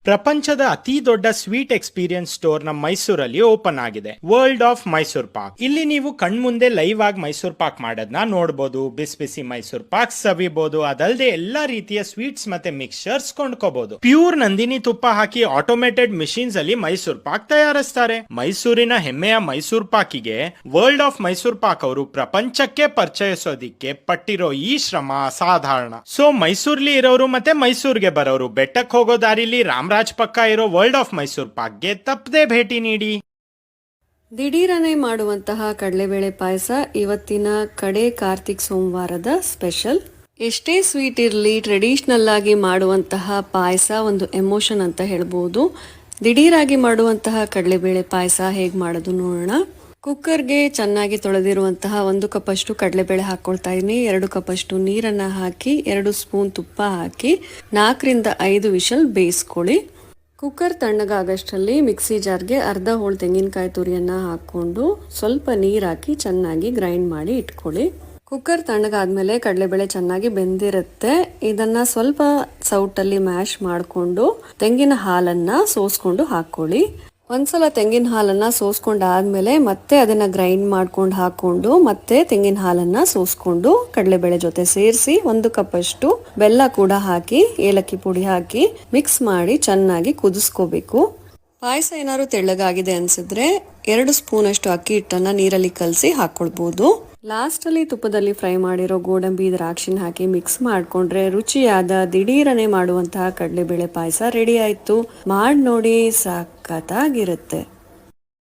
ಪ್ರಪಂಚದ ಅತಿ ದೊಡ್ಡ ಸ್ವೀಟ್ ಎಕ್ಸ್ಪೀರಿಯನ್ಸ್ ಸ್ಟೋರ್ ನಮ್ಮ ಮೈಸೂರಲ್ಲಿ ಓಪನ್ ಆಗಿದೆ, ವರ್ಲ್ಡ್ ಆಫ್ ಮೈಸೂರ್ ಪಾಕ್. ಇಲ್ಲಿ ನೀವು ಕಣ್ಮುಂದೆ ಲೈವ್ ಆಗಿ ಮೈಸೂರ್ ಪಾಕ್ ಮಾಡೋದನ್ನ ನೋಡಬಹುದು, ಬಿಸಿ ಬಿಸಿ ಮೈಸೂರ್ ಪಾಕ್ ಸವಿಬಹುದು. ಅದಲ್ಲದೆ ಎಲ್ಲಾ ರೀತಿಯ ಸ್ವೀಟ್ಸ್ ಮತ್ತೆ ಮಿಕ್ಸ್ಚರ್ಸ್ ಕೊಂಡ್ಕೋಬಹುದು. ಪ್ಯೂರ್ ನಂದಿನಿ ತುಪ್ಪ ಹಾಕಿ ಆಟೋಮೇಟೆಡ್ ಮಿಷಿನ್ಸ್ ಅಲ್ಲಿ ಮೈಸೂರ್ ಪಾಕ್ ತಯಾರಿಸ್ತಾರೆ. ಮೈಸೂರಿನ ಹೆಮ್ಮೆಯ ಮೈಸೂರ್ ಪಾಕಿಗೆ ವರ್ಲ್ಡ್ ಆಫ್ ಮೈಸೂರ್ ಪಾಕ್ ಅವರು ಪ್ರಪಂಚಕ್ಕೆ ಪರಿಚಯಿಸೋದಿಕ್ಕೆ ಪಟ್ಟಿರೋ ಈ ಶ್ರಮ ಅಸಾಧಾರಣ. ಸೊ ಮೈಸೂರ್ಲಿ ಇರೋರು ಮತ್ತೆ ಮೈಸೂರ್ಗೆ ಬರೋರು ಬೆಟ್ಟಕ್ಕೆ ಹೋಗೋ ದಾರಿಲಿ ರಾಜ್ ಪಕ್ಕ ಇರೋ ವರ್ಲ್ಡ್ ಆಫ್ ಮೈಸೂರ್ ಪಾಕ್ಗೆ ತಪ್ಪದೆ ಭೇಟಿ ನೀಡಿ. ದಿಢೀರನೆ ಮಾಡುವಂತಹ ಕಡಲೆಬೇಳೆ ಪಾಯಸ ಇವತ್ತಿನ ಕಡೆ ಕಾರ್ತಿಕ್ ಸೋಮವಾರದ ಸ್ಪೆಷಲ್. ಎಷ್ಟೇ ಸ್ವೀಟ್ ಇರಲಿ, ಟ್ರೆಡಿಷನಲ್ ಆಗಿ ಮಾಡುವಂತಹ ಪಾಯಸ ಒಂದು ಎಮೋಷನ್ ಅಂತ ಹೇಳ್ಬೋದು. ದಿಢೀರಾಗಿ ಮಾಡುವಂತಹ ಕಡಲೆಬೇಳೆ ಪಾಯಸ ಹೇಗೆ ಮಾಡೋದು ನೋಡೋಣ. ಕುಕ್ಕರ್ಗೆ ಚೆನ್ನಾಗಿ ತೊಳೆದಿರುವಂತಹ 1 ಕಪ್ ಅಷ್ಟು ಕಡಲೆಬೇಳೆ ಹಾಕೊಳ್ತಾ ಇದ್ದೀನಿ. 2 ಕಪ್ ಅಷ್ಟು ನೀರನ್ನ ಹಾಕಿ 2 ಸ್ಪೂನ್ ತುಪ್ಪ ಹಾಕಿ 4 ರಿಂದ 5 ವಿಷಲ್ ಬೇಯಿಸ್ಕೊಳ್ಳಿ. ಕುಕ್ಕರ್ ತಣ್ಣಗಾಗಷ್ಟರಲ್ಲಿ ಮಿಕ್ಸಿ ಜಾರ್ಗೆ ಅರ್ಧ ಹೋಳು ತೆಂಗಿನಕಾಯಿ ತುರಿಯನ್ನ ಹಾಕೊಂಡು ಸ್ವಲ್ಪ ನೀರು ಹಾಕಿ ಚೆನ್ನಾಗಿ ಗ್ರೈಂಡ್ ಮಾಡಿ ಇಟ್ಕೊಳ್ಳಿ. ಕುಕ್ಕರ್ ತಣ್ಣಗಾದ್ಮೇಲೆ ಕಡಲೆಬೇಳೆ ಚೆನ್ನಾಗಿ ಬೆಂದಿರುತ್ತೆ. ಇದನ್ನ ಸ್ವಲ್ಪ ಸೌಟಲ್ಲಿ ಮ್ಯಾಶ್ ಮಾಡಿಕೊಂಡು ತೆಂಗಿನ ಹಾಲನ್ನ ಸೋಸ್ಕೊಂಡು ಹಾಕೊಳ್ಳಿ. ಒಂದ್ಸಲ ತೆಂಗಿನ ಹಾಲನ್ನ ಸೋಸ್ಕೊಂಡಾದ್ಮೇಲೆ ಮತ್ತೆ ಅದನ್ನ ಗ್ರೈಂಡ್ ಮಾಡ್ಕೊಂಡು ಹಾಕೊಂಡು ಮತ್ತೆ ತೆಂಗಿನ ಹಾಲನ್ನ ಸೋಸ್ಕೊಂಡು ಕಡಲೆಬೇಳೆ ಜೊತೆ ಸೇರಿಸಿ 1 ಕಪ್ ಅಷ್ಟು ಬೆಲ್ಲ ಕೂಡ ಹಾಕಿ ಏಲಕ್ಕಿ ಪುಡಿ ಹಾಕಿ ಮಿಕ್ಸ್ ಮಾಡಿ ಚೆನ್ನಾಗಿ ಕುದಿಸ್ಕೋಬೇಕು. ಪಾಯಸ ಏನಾದ್ರು ತೆಳ್ಳಗಾಗಿದೆ ಅನ್ಸಿದ್ರೆ 2 ಸ್ಪೂನ್ ಅಷ್ಟು ಅಕ್ಕಿ ಹಿಟ್ಟನ್ನ ನೀರಲ್ಲಿ ಕಲಸಿ ಹಾಕೊಳ್ಬಹುದು. ಲಾಸ್ಟ್ ಅಲ್ಲಿ ತುಪ್ಪದಲ್ಲಿ ಫ್ರೈ ಮಾಡಿರೋ ಗೋಡಂಬಿ ದ್ರಾಕ್ಷಿನ ಹಾಕಿ ಮಿಕ್ಸ್ ಮಾಡ್ಕೊಂಡ್ರೆ ರುಚಿಯಾದ ದಿಢೀರನೆ ಮಾಡುವಂತಹ ಕಡಲೆಬೇಳೆ ಪಾಯಸ ರೆಡಿ ಆಯ್ತು. ಮಾಡಿ ನೋಡಿ, ಸಖತ್ತಾಗಿರುತ್ತೆ.